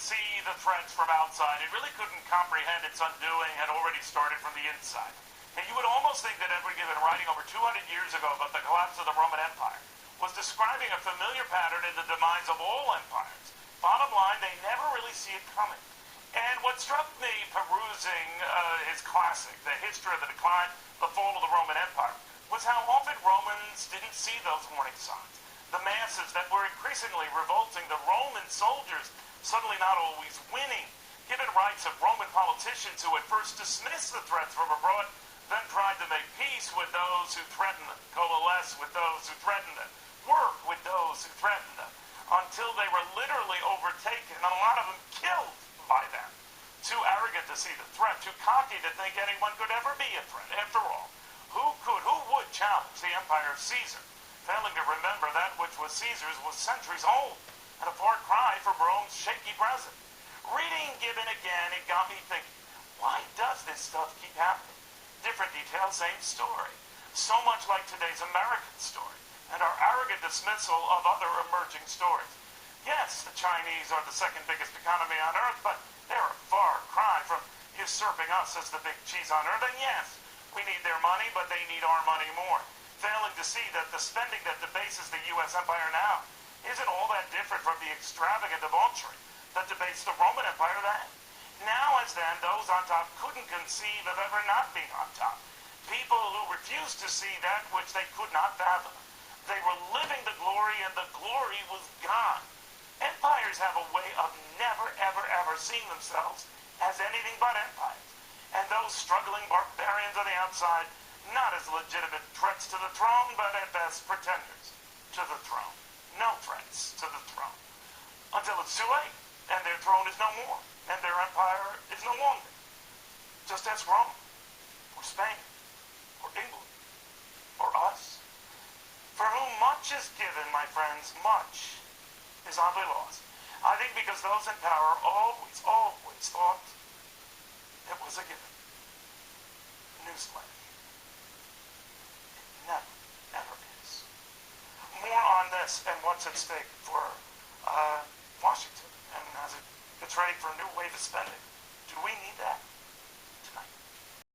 see the threats from outside. It really couldn't comprehend its undoing had already started from the inside. And you would almost think that Edward Gibbon, writing over 200 years ago about the collapse of the Roman Empire, was describing a familiar pattern in the demise of all empires. Bottom line, they never really see it coming. And what struck me perusing his classic, The History of the Decline, the Fall of the Roman Empire, was how often Romans didn't see those warning signs. The masses that were increasingly revolting, the Roman soldiers suddenly not always winning. Gibbon writes of Roman politicians who at first dismissed the threats from abroad, then tried to make peace with those who threatened them, coalesce with those who threatened them, work with those who threatened them, until they were literally overtaken, and a lot of them killed by them. Too arrogant to see the threat, too cocky to think anyone could ever be a threat. After all, who would challenge the empire of Caesar, failing to remember that which was Caesar's was centuries old, and a far cry from Rome's shaky present? Reading Gibbon again, it got me thinking, why does this stuff keep happening? Different details, same story. So much like today's American story, and our arrogant dismissal of other emerging stories. Yes, the Chinese are the second biggest economy on earth, but they're a far cry from usurping us as the big cheese on earth. And yes, we need their money, but they need our money more. Failing to see that the spending that debases the U.S. empire now isn't all that different from the extravagant debauchery that debased the Roman Empire then. Now as then, those on top couldn't conceive of ever not being on top. People who refused to see that which they could not fathom. They were living the glory, and the glory was gone. Empires have a way of never, ever, ever seeing themselves as anything but empires. And those struggling barbarians on the outside, not as legitimate threats to the throne, but at best pretenders to the throne. No threats to the throne. Until it's too late, and their throne is no more, and their empire is no longer. Just ask Rome, or Spain, or England, or us. For whom much is given, my friends, much is oddly lost. I think because those in power always thought it was a given. Newsflash. It never, ever is. More on this and what's at stake for Washington, and as it gets ready for a new wave of spending. Do we need that?